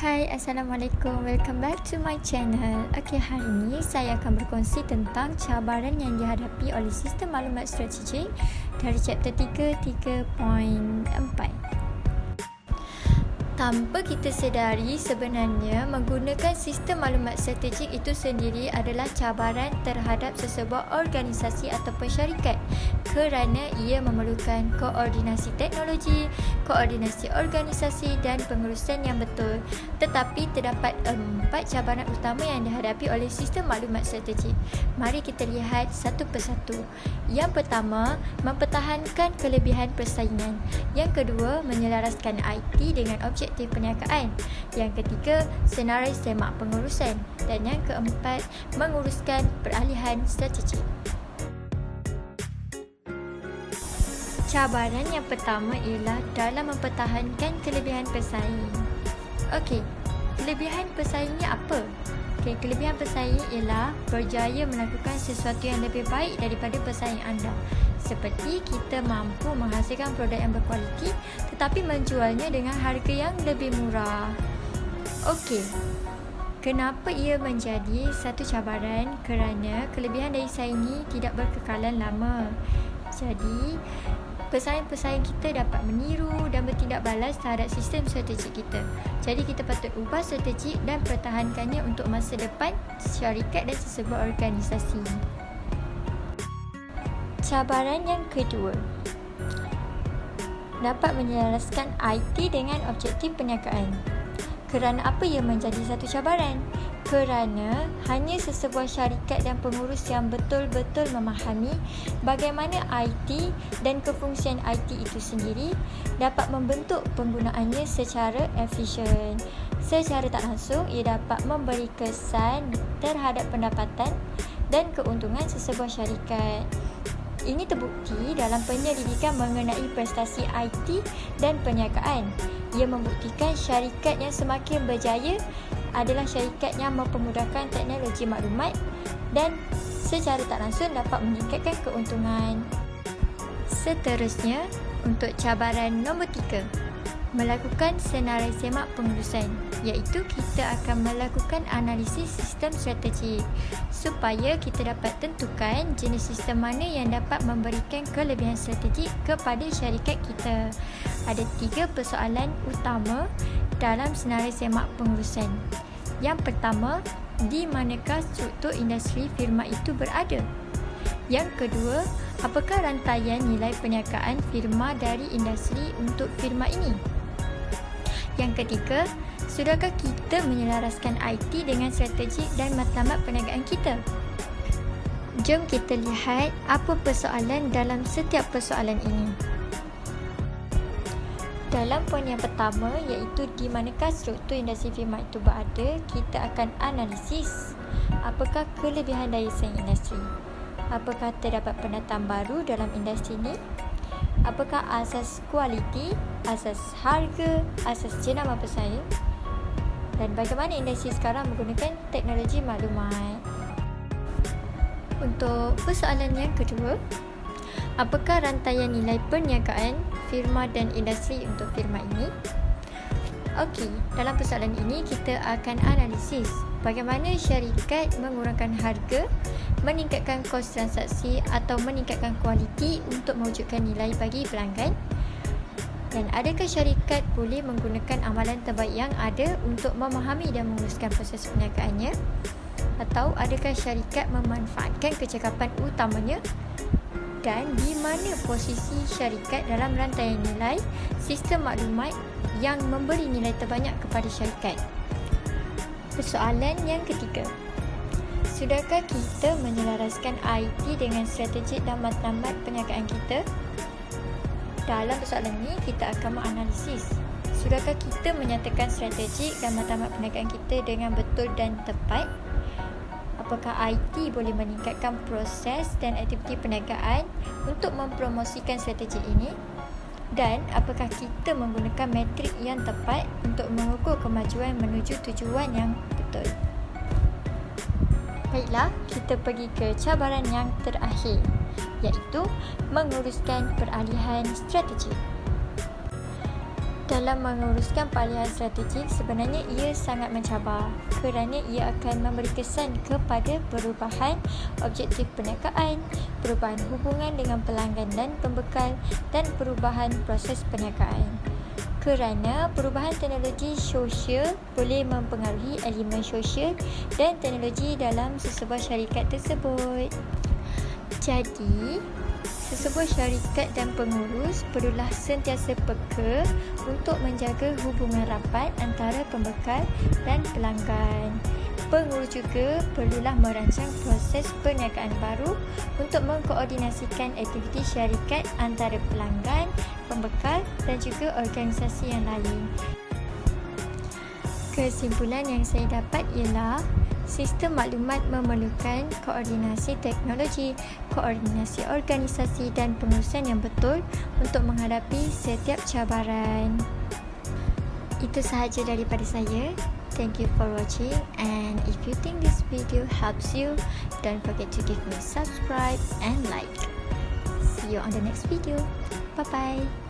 Hai, Assalamualaikum. Welcome back to my channel. Okey, hari ini saya akan berkongsi tentang cabaran yang dihadapi oleh sistem maklumat strategik dari chapter 3, 3.4. Tanpa kita sedari, sebenarnya menggunakan sistem maklumat strategik itu sendiri adalah cabaran terhadap sesebuah organisasi ataupun syarikat kerana ia memerlukan koordinasi teknologi, koordinasi organisasi dan pengurusan yang betul. Tetapi terdapat 4 cabaran utama yang dihadapi oleh sistem maklumat strategik. Mari kita lihat satu persatu. Yang pertama, mempertahankan kelebihan persaingan. Yang kedua, menyelaraskan IT dengan objektif perniagaan. Yang ketiga, senarai semak pengurusan. Dan yang keempat, menguruskan peralihan strategik. Cabaran yang pertama ialah dalam mempertahankan kelebihan pesaing. Okey, kelebihan pesaing ni apa? Okey, kelebihan pesaing ialah berjaya melakukan sesuatu yang lebih baik daripada pesaing anda. Seperti kita mampu menghasilkan produk yang berkualiti tetapi menjualnya dengan harga yang lebih murah. Okey, kenapa ia menjadi satu cabaran? Kerana kelebihan dari saing ini tidak berkekalan lama. Jadi, pesaing-pesaing kita dapat meniru dan bertindak balas terhadap sistem strategik kita. Jadi kita patut ubah strategi dan pertahankannya untuk masa depan syarikat dan sesebuah organisasi. Cabaran yang kedua, dapat menyelaraskan IT dengan objektif perniagaan. Kerana apa ia menjadi satu cabaran? Kerana hanya sesebuah syarikat dan pengurus yang betul-betul memahami bagaimana IT dan kefungsian IT itu sendiri dapat membentuk penggunaannya secara efisien. Secara tak langsung, ia dapat memberi kesan terhadap pendapatan dan keuntungan sesebuah syarikat. Ini terbukti dalam penyelidikan mengenai prestasi IT dan perniagaan. Ia membuktikan syarikat yang semakin berjaya adalah syarikat yang mempermudahkan teknologi maklumat dan secara tak langsung dapat meningkatkan keuntungan. Seterusnya, untuk cabaran nombor 3, melakukan senarai semak pengurusan, iaitu kita akan melakukan analisis sistem strategik supaya kita dapat tentukan jenis sistem mana yang dapat memberikan kelebihan strategik kepada syarikat kita. Ada 3 persoalan utama dalam senarai semak pengurusan. Yang pertama, di manakah struktur industri firma itu berada? Yang kedua, apakah rantaian nilai perniagaan firma dari industri untuk firma ini? Yang ketiga, sudahkah kita menyelaraskan IT dengan strategik dan matlamat perniagaan kita? Jom kita lihat apa persoalan dalam setiap persoalan ini. Dalam poin yang pertama, iaitu di manakah struktur industri firma itu berada, kita akan analisis apakah kelebihan daya saing industri. Apakah terdapat pendatang baru dalam industri ini? Apakah asas kualiti, asas harga, asas jenama pesaing? Dan bagaimana industri sekarang menggunakan teknologi maklumat? Untuk persoalan yang kedua, apakah rantaian nilai perniagaan firma dan industri untuk firma ini? Okey, dalam persoalan ini kita akan analisis bagaimana syarikat mengurangkan harga, meningkatkan kos transaksi atau meningkatkan kualiti untuk mewujudkan nilai bagi pelanggan. Dan adakah syarikat boleh menggunakan amalan terbaik yang ada untuk memahami dan menguruskan proses perniagaannya? Atau adakah syarikat memanfaatkan kecakapan utamanya? Dan di mana posisi syarikat dalam rantaian nilai sistem maklumat yang memberi nilai terbanyak kepada syarikat? Persoalan yang ketiga, sudahkah kita menyelaraskan IT dengan strategik dan matlamat perniagaan kita? Dalam persoalan ini, kita akan menganalisis sudahkah kita menyatakan strategik dan matlamat perniagaan kita dengan betul dan tepat? Apakah IT boleh meningkatkan proses dan aktiviti perniagaan untuk mempromosikan strategi ini? Dan apakah kita menggunakan metrik yang tepat untuk mengukur kemajuan menuju tujuan yang betul? Baiklah, kita pergi ke cabaran yang terakhir, iaitu menguruskan peralihan strategi. Dalam menguruskan palihan strategik, sebenarnya ia sangat mencabar kerana ia akan memberi kesan kepada perubahan objektif perniagaan, perubahan hubungan dengan pelanggan dan pembekal, dan perubahan proses perniagaan. Kerana perubahan teknologi sosial boleh mempengaruhi elemen sosial dan teknologi dalam sesebuah syarikat tersebut. Jadi, sesebuah syarikat dan pengurus perlulah sentiasa peka untuk menjaga hubungan rapat antara pembekal dan pelanggan. Pengurus juga perlulah merancang proses perniagaan baru untuk mengkoordinasikan aktiviti syarikat antara pelanggan, pembekal dan juga organisasi yang lain. Kesimpulan yang saya dapat ialah sistem maklumat memerlukan koordinasi teknologi, koordinasi organisasi dan pengurusan yang betul untuk menghadapi setiap cabaran. Itu sahaja daripada saya. Thank you for watching, and if you think this video helps you, don't forget to give me subscribe and like. See you on the next video. Bye bye.